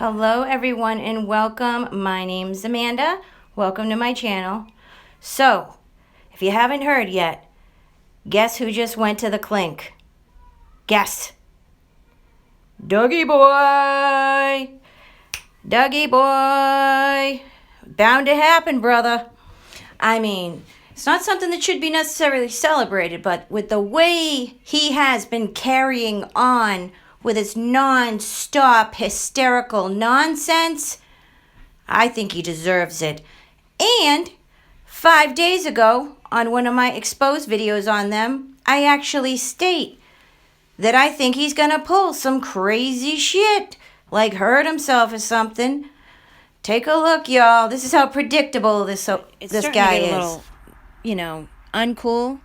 Hello everyone and welcome. My name's Amanda. Welcome to my channel. So, if you haven't heard yet, guess who just went to the clink? Guess. Dougie boy! Dougie boy! Bound to happen, brother. I mean, it's not something that should be necessarily celebrated, but with the way he has been carrying on with his non-stop hysterical nonsense, I think he deserves it. And 5 days ago, on one of my exposed videos on them, I actually state that I think he's gonna pull some crazy shit, like hurt himself or something. Take a look, y'all. This is how predictable this guy is. A little, uncool.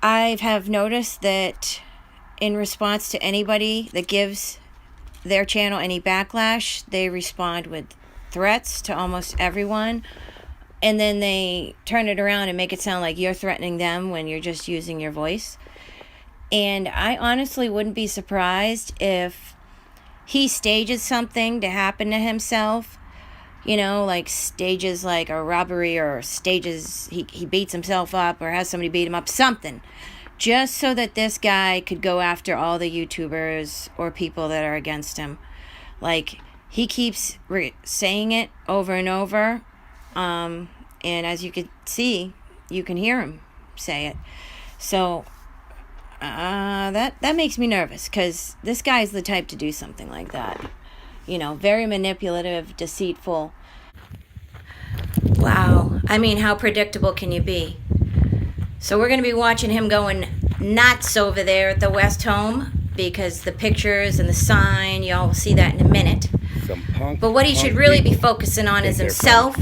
I have noticed that in response to anybody that gives their channel any backlash, they respond with threats to almost everyone. And then they turn it around and make it sound like you're threatening them when you're just using your voice. And I honestly wouldn't be surprised if he stages something to happen to himself. Like stages like a robbery, or stages he beats himself up or has somebody beat him up, something. Just so that this guy could go after all the YouTubers or people that are against him. Like, he keeps saying it over and over. And as you can see, you can hear him say it. So, that makes me nervous, because this guy is the type to do something like that. Very manipulative, deceitful. Wow. I mean, how predictable can you be? So we're going to be watching him going nuts over there at the West Home, because the pictures and the sign, y'all will see that in a minute. But what he should really be focusing on is himself.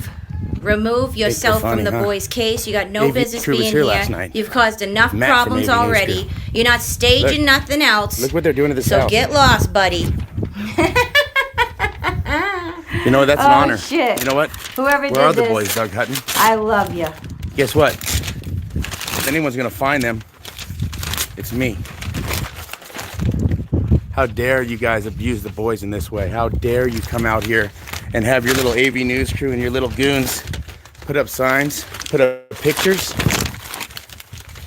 Remove yourself from the boy's case. You got no business being here. You've caused enough problems already. You're not staging nothing else. Look what they're doing to this house. So get lost, buddy. You know what? That's an honor. Shit. You know what? Whoever did this. Where are the boys, Doug Hutton? I love you. Guess what? If anyone's gonna find them, it's me. How dare you guys abuse the boys in this way? How dare you come out here and have your little AV news crew and your little goons put up signs, put up pictures,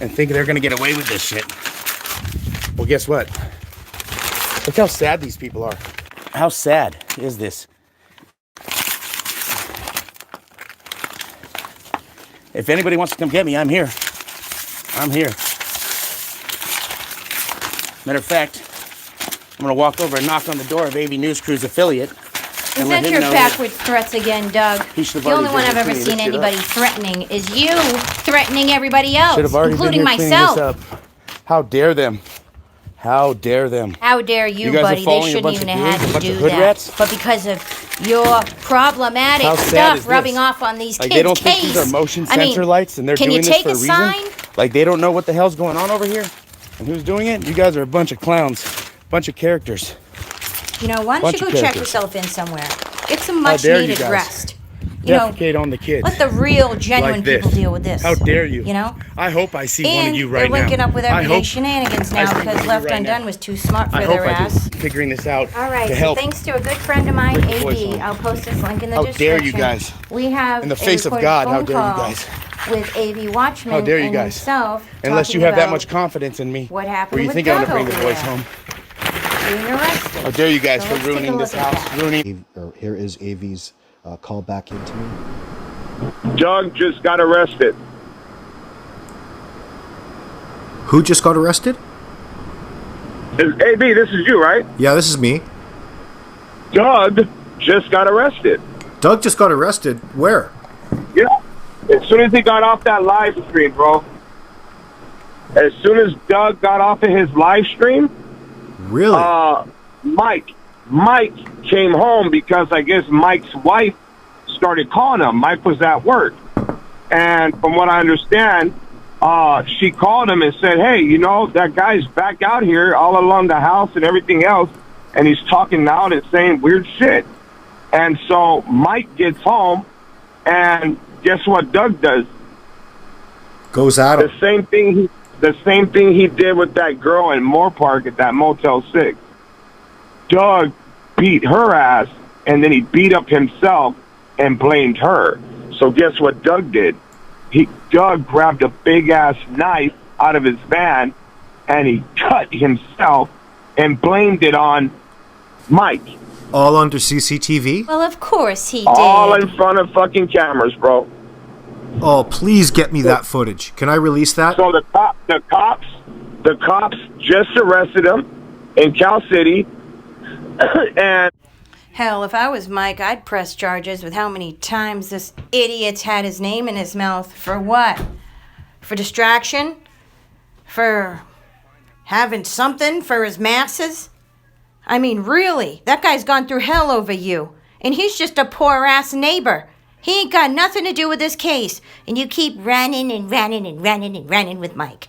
and think they're gonna get away with this shit. Well, guess what? Look how sad these people are. How sad is this? If anybody wants to come get me, I'm here. I'm here. Matter of fact, I'm gonna walk over and knock on the door of AV News Crew's affiliate. Is that your backward threats again, Doug? The only one I've ever seen anybody threatening is you threatening everybody else, including myself. How dare them? How dare them? How dare you, buddy? They shouldn't even have had to do that. But because of your problematic stuff rubbing off on these kids' They don't think these are motion sensor lights, and they're doing this for a reason? Sign? Like, they don't know what the hell's going on over here? And who's doing it? You guys are a bunch of clowns. Bunch of characters. Why don't you go check yourself in somewhere? Get some much-needed rest. Defecate on the kids. Let the real, genuine people deal with this. How dare you? I hope I see one of you right now. And they're linking up with everyday shenanigans now because Left Undone was too smart for their ass. Figuring this out. All right, so thanks to a good friend of mine, AV. I'll post this link in the description. How dare you guys? We have in the face of God, how dare you guys? With AV Watchman how dare you guys? Himself, unless you have that much confidence in me. What happened where you with think I'm going to bring the boys home? Being arrested. How dare you guys for ruining this house? Here is AV's call back into me. Doug just got arrested. Who just got arrested? AB, this is you, right? Yeah, this is me. Doug just got arrested. Doug just got arrested? Where? Yeah. As soon as he got off that live stream, bro. As soon as Doug got off of his live stream. Really? Mike came home because I guess Mike's wife started calling him. Mike was at work. And from what I understand, she called him and said, hey, that guy's back out here all along the house and everything else, and he's talking loud and saying weird shit. And so Mike gets home, and guess what Doug does? Goes at him. The same thing he did with that girl in Moore Park at that Motel 6. Doug beat her ass, and then he beat up himself and blamed her. So guess what Doug did? Doug grabbed a big-ass knife out of his van, and he cut himself and blamed it on Mike. All under CCTV? Well, of course he did. All in front of fucking cameras, bro. Oh, please get me that footage. Can I release that? So the cops just arrested him in Cal City, and Hell, if I was Mike, I'd press charges with how many times this idiot's had his name in his mouth. For what? For distraction? For having something for his masses? I mean, really, that guy's gone through hell over you. And he's just a poor-ass neighbor. He ain't got nothing to do with this case. And you keep running and running and running and running with Mike.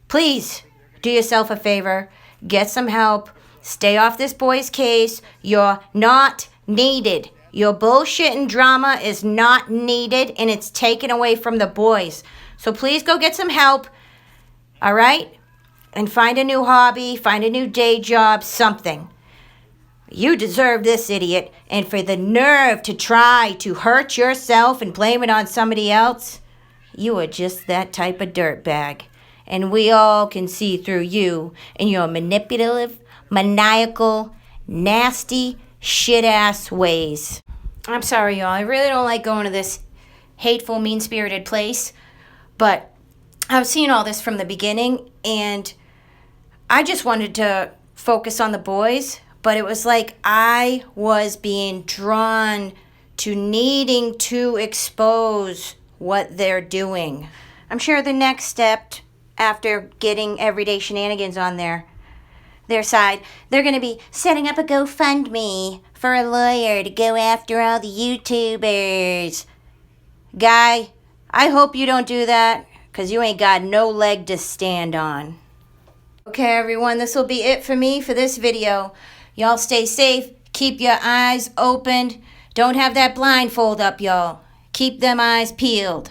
Please, do yourself a favor. Get some help. Stay off this boy's case. You're not needed. Your bullshit and drama is not needed, and it's taken away from the boys. So please go get some help, all right? And find a new hobby, find a new day job, something. You deserve this, idiot. And for the nerve to try to hurt yourself and blame it on somebody else, you are just that type of dirtbag. And we all can see through you and your manipulative, maniacal, nasty, shit-ass ways. I'm sorry, y'all. I really don't like going to this hateful, mean-spirited place. But I've seen all this from the beginning, and I just wanted to focus on the boys. But it was like I was being drawn to needing to expose what they're doing. I'm sure the next step, after getting Everyday Shenanigans on their side, they're going to be setting up a GoFundMe for a lawyer to go after all the YouTubers. Guy, I hope you don't do that, because you ain't got no leg to stand on. Okay, everyone, this will be it for me for this video. Y'all stay safe. Keep your eyes opened. Don't have that blindfold up, y'all. Keep them eyes peeled.